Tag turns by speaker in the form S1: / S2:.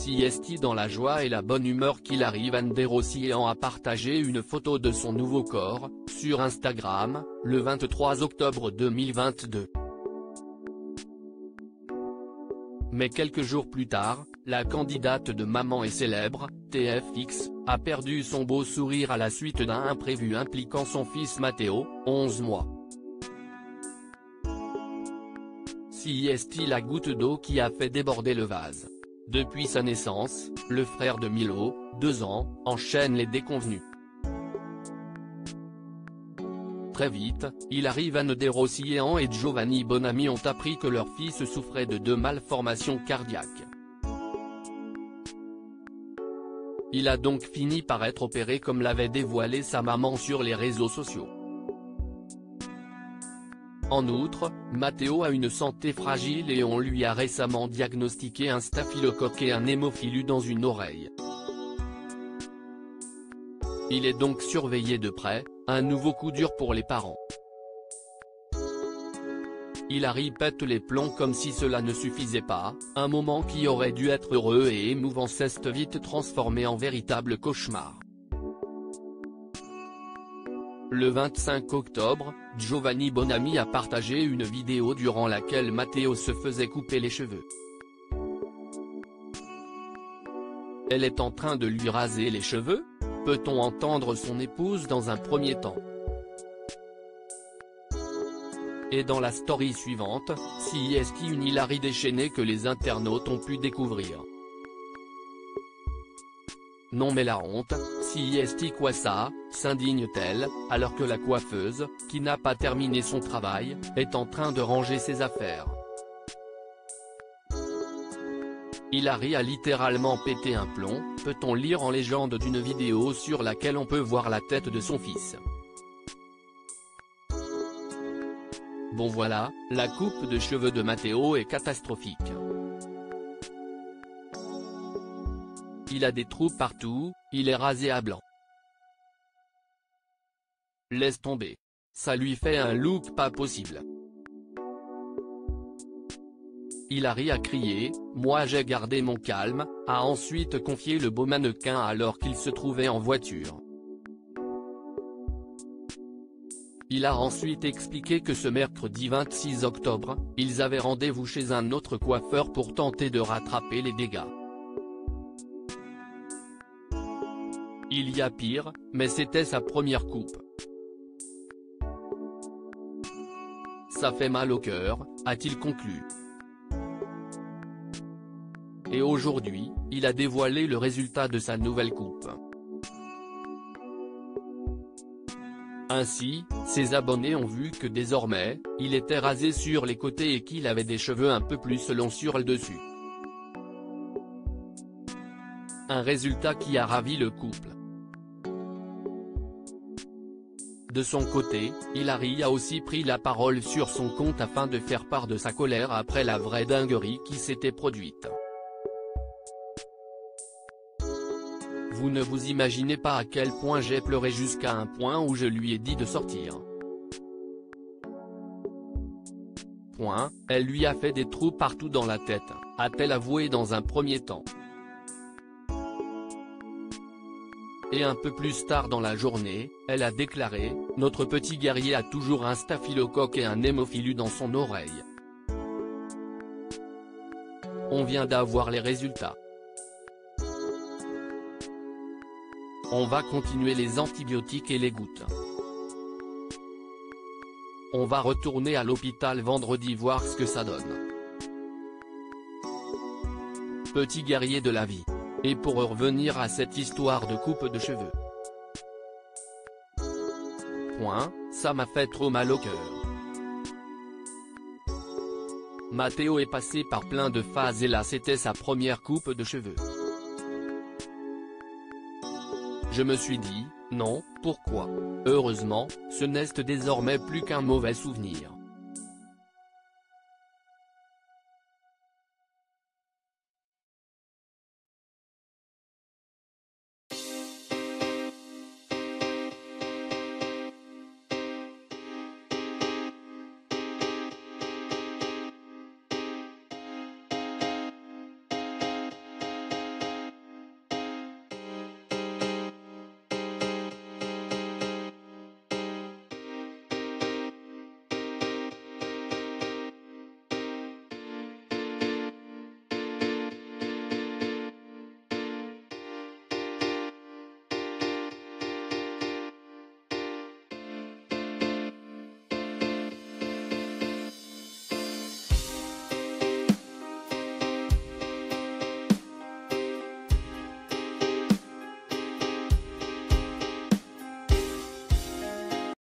S1: Si est-il dans la joie et la bonne humeur qu'il arrive à Nderossian a partagé une photo de son nouveau corps, sur Instagram, le 23 octobre 2022. Mais quelques jours plus tard, la candidate de Maman est célèbre, TFX, a perdu son beau sourire à la suite d'un imprévu impliquant son fils Matteo, 11 mois. Si est-il la goutte d'eau qui a fait déborder le vase? Depuis sa naissance, le frère de Milo, 2 ans, enchaîne les déconvenues. Très vite, il arrive à Nderossian et Giovanni Bonami ont appris que leur fils souffrait de 2 malformations cardiaques. Il a donc fini par être opéré comme l'avait dévoilé sa maman sur les réseaux sociaux. En outre, Matteo a une santé fragile et on lui a récemment diagnostiqué un staphylocoque et un hémophilus dans une oreille. Il est donc surveillé de près, un nouveau coup dur pour les parents. Hilary pète les plombs comme si cela ne suffisait pas, un moment qui aurait dû être heureux et émouvant s'est vite transformé en véritable cauchemar. Le 25 octobre, Giovanni Bonami a partagé une vidéo durant laquelle Matteo se faisait couper les cheveux. Elle est en train de lui raser les cheveux? Peut-on entendre son épouse dans un premier temps. Et dans la story suivante, si est-il une Hilary déchaînée que les internautes ont pu découvrir. Non mais la honte, si est-il quoi ça, s'indigne-t-elle, alors que la coiffeuse, qui n'a pas terminé son travail, est en train de ranger ses affaires. Hilary a littéralement pété un plomb, peut-on lire en légende d'une vidéo sur laquelle on peut voir la tête de son fils. Bon voilà, la coupe de cheveux de Matteo est catastrophique. Il a des trous partout, il est rasé à blanc. Laisse tomber. Ça lui fait un look pas possible. Hilary a crié, moi j'ai gardé mon calme, a ensuite confié le beau mannequin alors qu'il se trouvait en voiture. Il a ensuite expliqué que ce mercredi 26 octobre, ils avaient rendez-vous chez un autre coiffeur pour tenter de rattraper les dégâts. Il y a pire, mais c'était sa première coupe. Ça fait mal au cœur, a-t-il conclu. Et aujourd'hui, il a dévoilé le résultat de sa nouvelle coupe. Ainsi, ses abonnés ont vu que désormais, il était rasé sur les côtés et qu'il avait des cheveux un peu plus longs sur le dessus. Un résultat qui a ravi le couple. De son côté, Hilary a aussi pris la parole sur son compte afin de faire part de sa colère après la vraie dinguerie qui s'était produite. Vous ne vous imaginez pas à quel point j'ai pleuré jusqu'à un point où je lui ai dit de sortir. Elle lui a fait des trous partout dans la tête, a-t-elle avoué dans un premier temps. Et un peu plus tard dans la journée, elle a déclaré, notre petit guerrier a toujours un staphylocoque et un hémophilus dans son oreille. On vient d'avoir les résultats. On va continuer les antibiotiques et les gouttes. On va retourner à l'hôpital vendredi voir ce que ça donne. Petit guerrier de la vie. Et pour revenir à cette histoire de coupe de cheveux. Ça m'a fait trop mal au cœur. Matteo est passé par plein de phases et là c'était sa première coupe de cheveux. Je me suis dit, non, pourquoi? Heureusement, ce n'est désormais plus qu'un mauvais souvenir.